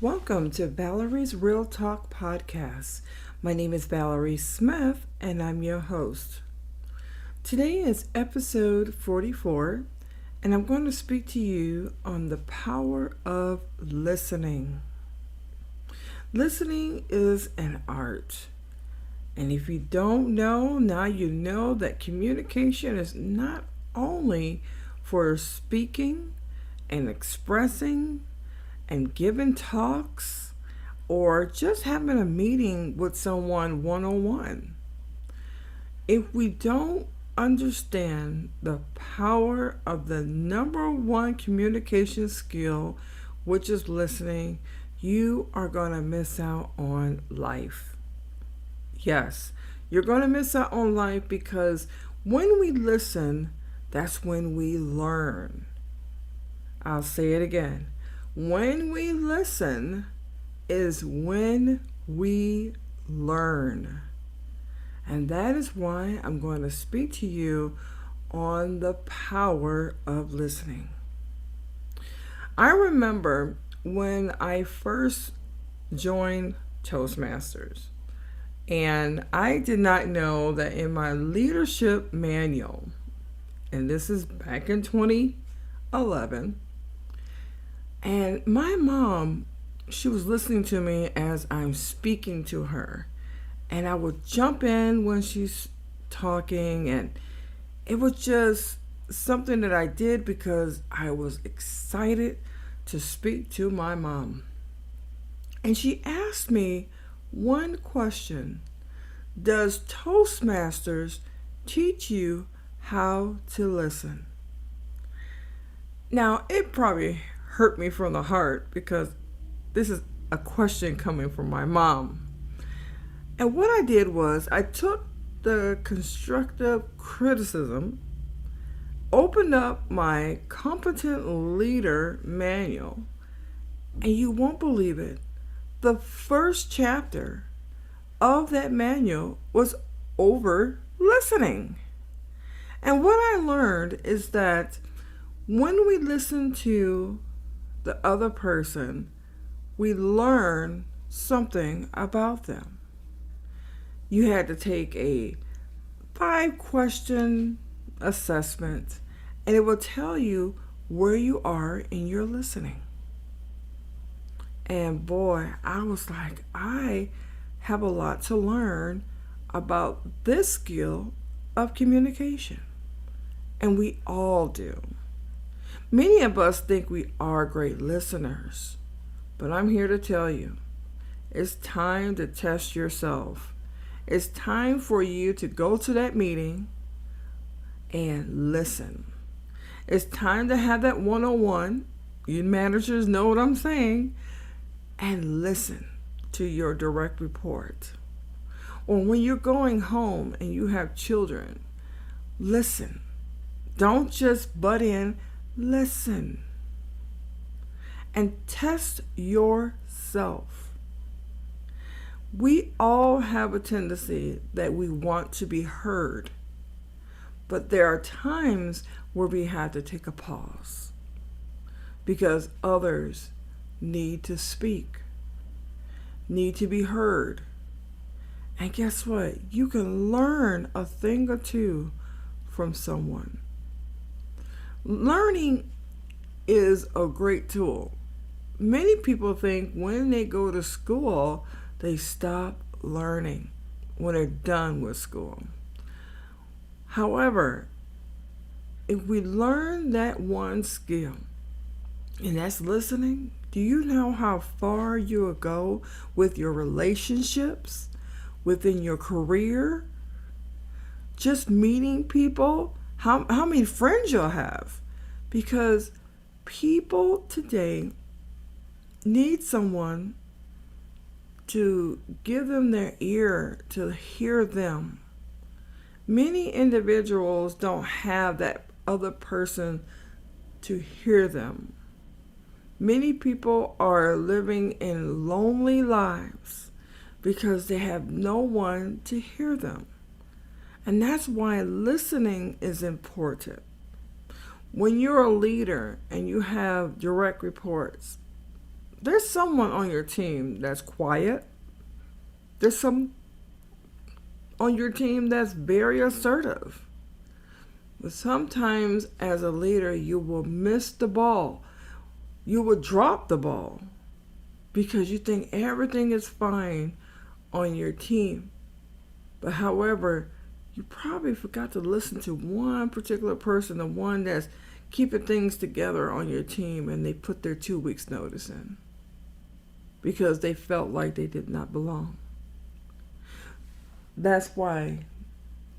Welcome to Valerie's Real Talk podcast. My name is Valerie Smith and I'm your host. Today is episode 44 and I'm going to speak to you on the power of listening. Listening is an art. And if you don't know, now you know that communication is not only for speaking and expressing and giving talks or just having a meeting with someone one-on-one. If we don't understand the power of the number one communication skill, which is listening, you are going to miss out on life. Yes, you're going to miss out on life because when we listen, that's when we learn. I'll say it again. When we listen is when we learn. And that is why I'm going to speak to you on the power of listening. I remember when I first joined Toastmasters, and I did not know that in my leadership manual, and this is back in 2011, and my mom, she was listening to me as I'm speaking to her. And I would jump in when she's talking. And it was just something that I did because I was excited to speak to my mom. And she asked me one question. Does Toastmasters teach you how to listen? Now, it probably hurt me from the heart because this is a question coming from my mom. And what I did was I took the constructive criticism, opened up my competent leader manual, and you won't believe it, the first chapter of that manual was over listening. And what I learned is that when we listen to the other person, we learn something about them. You had to take a 5-question assessment, and it will tell you where you are in your listening. And boy, I was like, I have a lot to learn about this skill of communication. And we all do. Many of us think we are great listeners, but I'm here to tell you, it's time to test yourself. It's time for you to go to that meeting and listen. It's time to have that one-on-one. You managers know what I'm saying. And listen to your direct report. Or when you're going home and you have children, listen. Don't just butt in. Listen and test yourself. We all have a tendency that we want to be heard, but there are times where we have to take a pause because others need to speak, need to be heard. And guess what? You can learn a thing or two from someone. Learning is a great tool. Many people think when they go to school, they stop learning when they're done with school. However, if we learn that one skill, and that's listening, do you know how far you will go with your relationships, within your career, just meeting people? How many friends you'll have? Because people today need someone to give them their ear to hear them. Many individuals don't have that other person to hear them. Many people are living in lonely lives because they have no one to hear them. And that's why listening is important. When you're a leader and you have direct reports, There's someone on your team that's quiet. There's some on your team that's very assertive. But sometimes as a leader, you will miss the ball. You will drop the ball because you think everything is fine on your team. But however, you probably forgot to listen to one particular person, the one that's keeping things together on your team, and they put their 2 weeks notice in because they felt like they did not belong. That's why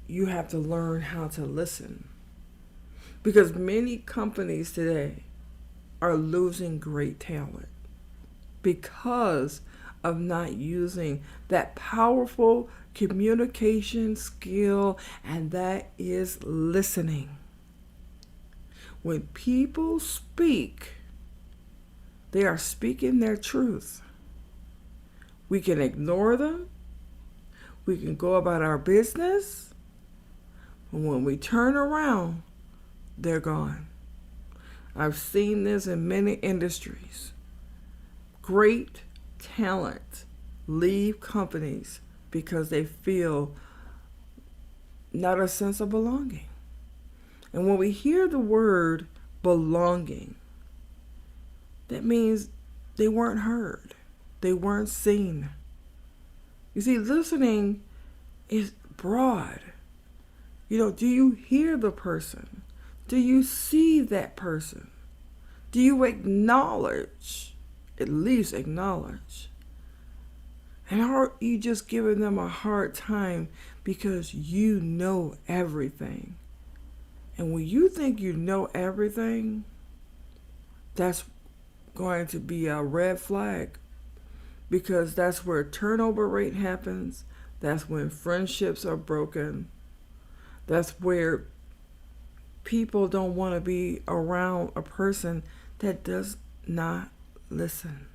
you have to learn how to listen. Because many companies today are losing great talent because of not using that powerful communication skill, and that is listening. When people speak, they are speaking their truth. We can ignore them. We can go about our business. And when we turn around, they're gone. I've seen this in many industries. Great talent leave companies because they feel not a sense of belonging. And when we hear the word belonging, that means they weren't heard. They weren't seen. You see, listening is broad. Do you hear the person? Do you see that person? Do you acknowledge? At least acknowledge. And are you just giving them a hard time because you know everything? And when you think you know everything, that's going to be a red flag, because that's where turnover rate happens. That's when friendships are broken. That's where people don't want to be around a person that does not listen.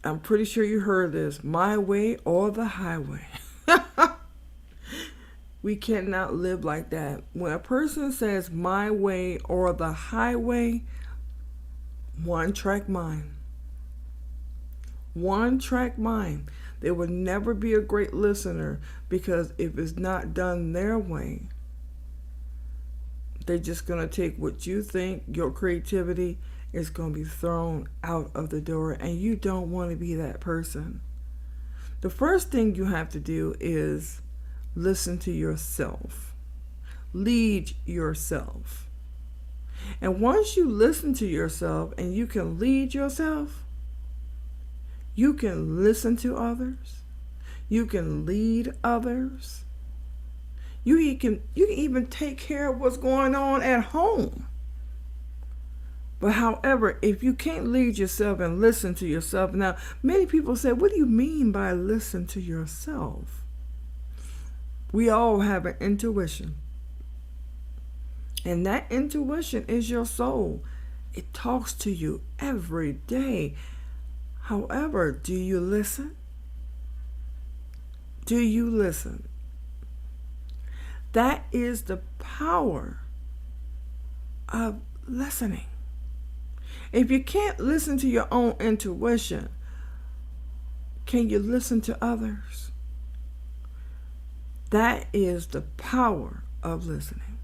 I'm pretty sure you heard this. My way or the highway. We cannot live like that. When a person says my way or the highway, one track mind. One track mind. They will never be a great listener, because if it's not done their way, they're just going to take what you think, your creativity is going to be thrown out of the door, and you don't want to be that person. The first thing you have to do is listen to yourself. Lead yourself. And once you listen to yourself and you can lead yourself, you can listen to others. You can lead others. You can even take care of what's going on at home. But however, if you can't lead yourself and listen to yourself, now many people say, what do you mean by listen to yourself? We all have an intuition. And that intuition is your soul. It talks to you every day. However, do you listen? Do you listen? That is the power of listening. If you can't listen to your own intuition, can you listen to others? That is the power of listening.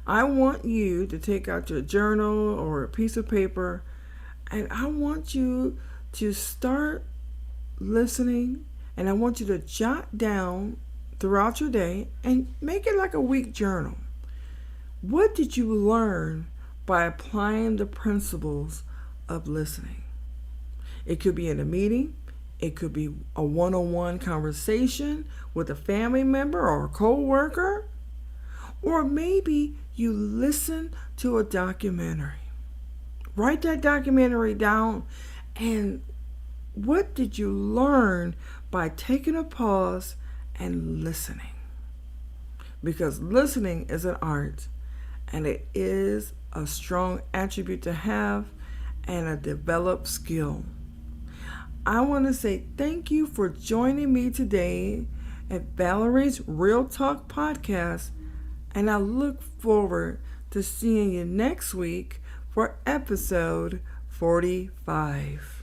I want you to take out your journal or a piece of paper, and I want you to start listening, and I want you to jot down throughout your day and make it like a week journal. What did you learn by applying the principles of listening? It could be in a meeting. It could be a one-on-one conversation with a family member or a co-worker. Or maybe you listen to a documentary. Write that documentary down, and what did you learn by taking a pause and listening? Because listening is an art, and it is a strong attribute to have and a developed skill. I want to say thank you for joining me today at Valerie's Real Talk podcast, and I look forward to seeing you next week for episode Ep.45.